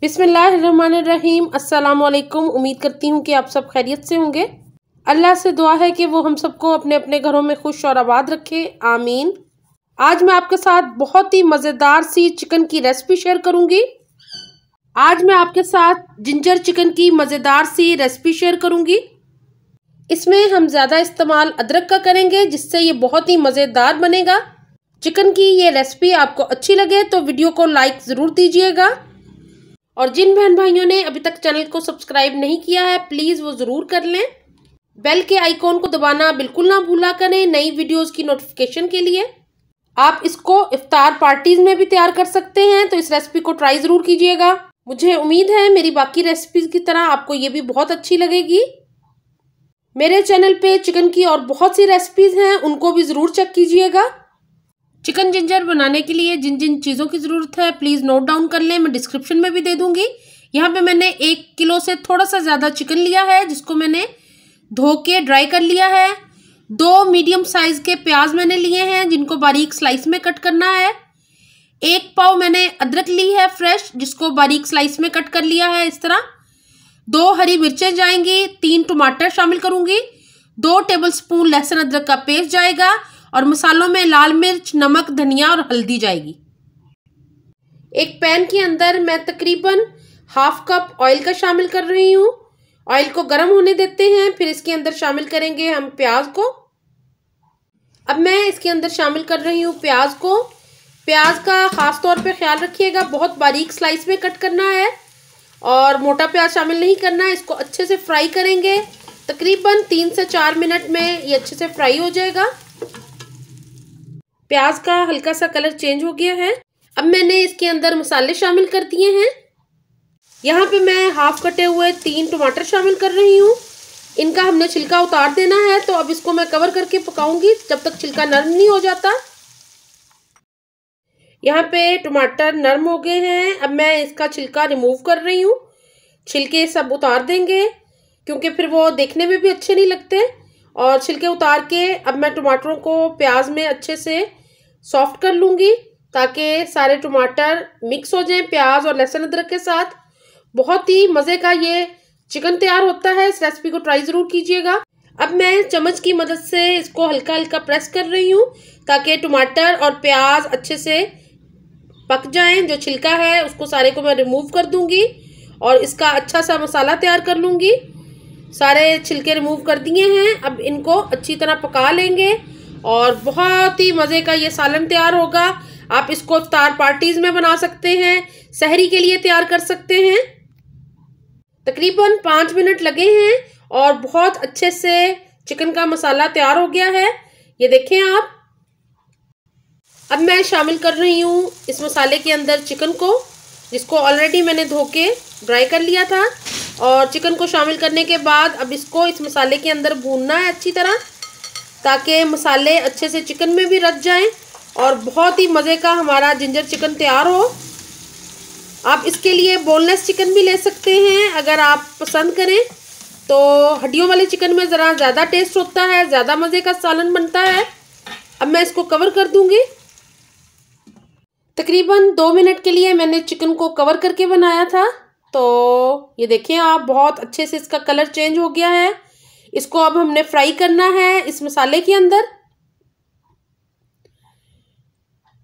बिस्मिल्लाहिर्रहमानिर्रहीम। अस्सलाम वालेकुम। उम्मीद करती हूँ कि आप सब खैरियत से होंगे। अल्लाह से दुआ है कि वो हम सबको अपने अपने घरों में खुश और आबाद रखे, आमीन। आज मैं आपके साथ बहुत ही मज़ेदार सी चिकन की रेसिपी शेयर करूँगी। आज मैं आपके साथ जिंजर चिकन की मज़ेदार सी रेसिपी शेयर करूँगी। इसमें हम ज़्यादा इस्तेमाल अदरक का करेंगे, जिससे ये बहुत ही मज़ेदार बनेगा। चिकन की ये रेसिपी आपको अच्छी लगे तो वीडियो को लाइक ज़रूर दीजिएगा, और जिन बहन भाइयों ने अभी तक चैनल को सब्सक्राइब नहीं किया है प्लीज़ वो ज़रूर कर लें। बेल के आइकॉन को दबाना बिल्कुल ना भूला करें नई वीडियोस की नोटिफिकेशन के लिए। आप इसको इफ्तार पार्टीज में भी तैयार कर सकते हैं, तो इस रेसिपी को ट्राई ज़रूर कीजिएगा। मुझे उम्मीद है मेरी बाकी रेसिपीज़ की तरह आपको ये भी बहुत अच्छी लगेगी। मेरे चैनल पे चिकन की और बहुत सी रेसिपीज़ हैं, उनको भी ज़रूर चेक कीजिएगा। चिकन जिंजर बनाने के लिए जिन जिन चीज़ों की ज़रूरत है प्लीज़ नोट डाउन कर लें, मैं डिस्क्रिप्शन में भी दे दूँगी। यहाँ पे मैंने 1 किलो से थोड़ा सा ज़्यादा चिकन लिया है, जिसको मैंने धो के ड्राई कर लिया है। 2 मीडियम साइज़ के प्याज मैंने लिए हैं, जिनको बारीक स्लाइस में कट करना है। 1 पाव मैंने अदरक ली है फ्रेश, जिसको बारीक स्लाइस में कट कर लिया है इस तरह। 2 हरी मिर्चें जाएंगी, 3 टमाटर शामिल करूँगी, 2 टेबलस्पून लहसुन अदरक का पेस्ट जाएगा, और मसालों में लाल मिर्च, नमक, धनिया और हल्दी जाएगी। एक पैन के अंदर मैं तकरीबन ½ कप ऑयल का शामिल कर रही हूँ। ऑयल को गर्म होने देते हैं, फिर इसके अंदर शामिल करेंगे हम प्याज को। अब मैं इसके अंदर शामिल कर रही हूँ प्याज को। प्याज का ख़ास तौर पे ख्याल रखिएगा, बहुत बारीक स्लाइस में कट करना है और मोटा प्याज शामिल नहीं करना है। इसको अच्छे से फ्राई करेंगे, तकरीबन 3 से 4 मिनट में ये अच्छे से फ्राई हो जाएगा। प्याज का हल्का सा कलर चेंज हो गया है। अब मैंने इसके अंदर मसाले शामिल कर दिए हैं। यहाँ पे मैं हाफ कटे हुए 3 टमाटर शामिल कर रही हूँ। इनका हमने छिलका उतार देना है, तो अब इसको मैं कवर करके पकाऊंगी जब तक छिलका नरम नहीं हो जाता। यहाँ पे टमाटर नरम हो गए हैं। अब मैं इसका छिलका रिमूव कर रही हूँ। छिलके सब उतार देंगे, क्योंकि फिर वो देखने में भी अच्छे नहीं लगते। और छिलके उतार के अब मैं टमाटरों को प्याज में अच्छे से सॉफ्ट कर लूँगी, ताकि सारे टमाटर मिक्स हो जाएं प्याज और लहसुन अदरक के साथ। बहुत ही मज़े का ये चिकन तैयार होता है। इस रेसिपी को ट्राई ज़रूर कीजिएगा। अब मैं चम्मच की मदद से इसको हल्का हल्का प्रेस कर रही हूँ, ताकि टमाटर और प्याज अच्छे से पक जाएं। जो छिलका है उसको सारे को मैं रिमूव कर दूँगी और इसका अच्छा सा मसाला तैयार कर लूँगी। सारे छिलके रिमूव कर दिए हैं। अब इनको अच्छी तरह पका लेंगे और बहुत ही मज़े का ये सालन तैयार होगा। आप इसको इफ्तार पार्टीज़ में बना सकते हैं, सहरी के लिए तैयार कर सकते हैं। तकरीबन 5 मिनट लगे हैं और बहुत अच्छे से चिकन का मसाला तैयार हो गया है, ये देखें आप। अब मैं शामिल कर रही हूँ इस मसाले के अंदर चिकन को, जिसको ऑलरेडी मैंने धो के ड्राई कर लिया था। और चिकन को शामिल करने के बाद अब इसको इस मसाले के अंदर भूनना है अच्छी तरह, ताकि मसाले अच्छे से चिकन में भी रच जाएं और बहुत ही मज़े का हमारा जिंजर चिकन तैयार हो। आप इसके लिए बोनलेस चिकन भी ले सकते हैं अगर आप पसंद करें तो। हड्डियों वाले चिकन में ज़रा ज़्यादा टेस्ट होता है, ज़्यादा मज़े का सालन बनता है। अब मैं इसको कवर कर दूँगी। तकरीबन 2 मिनट के लिए मैंने चिकन को कवर करके बनाया था, तो ये देखें आप, बहुत अच्छे से इसका कलर चेंज हो गया है। इसको अब हमने फ्राई करना है इस मसाले के अंदर।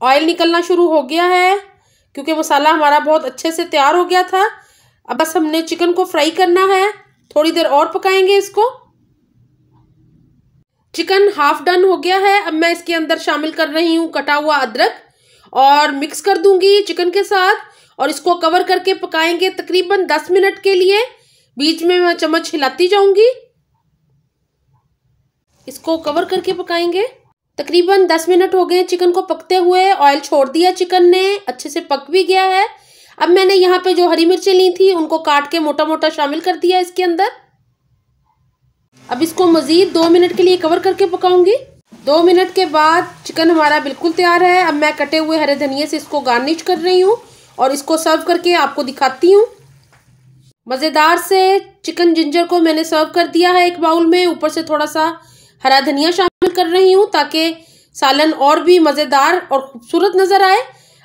ऑयल निकलना शुरू हो गया है, क्योंकि मसाला हमारा बहुत अच्छे से तैयार हो गया था। अब बस हमने चिकन को फ्राई करना है, थोड़ी देर और पकाएंगे इसको। चिकन हाफ डन हो गया है। अब मैं इसके अंदर शामिल कर रही हूँ कटा हुआ अदरक और मिक्स कर दूंगी चिकन के साथ, और इसको कवर करके पकाएंगे तकरीबन 10 मिनट के लिए। बीच में मैं चम्मच हिलाती जाऊंगी। इसको कवर करके पकाएंगे। तकरीबन 10 मिनट हो गए चिकन को पकते हुए। ऑयल छोड़ दिया चिकन ने, अच्छे से पक भी गया है। अब मैंने यहाँ पे जो हरी मिर्चें ली थी उनको काट के मोटा मोटा शामिल कर दिया इसके अंदर। अब इसको मज़ीद 2 मिनट के लिए कवर करके पकाऊंगी। 2 मिनट के बाद चिकन हमारा बिल्कुल तैयार है। अब मैं कटे हुए हरे धनिये से इसको गार्निश कर रही हूँ और इसको सर्व करके आपको दिखाती हूँ। मज़ेदार से चिकन जिंजर को मैंने सर्व कर दिया है एक बाउल में। ऊपर से थोड़ा सा हरा धनिया शामिल कर रही हूँ, ताकि सालन और भी मज़ेदार और खूबसूरत नज़र आए।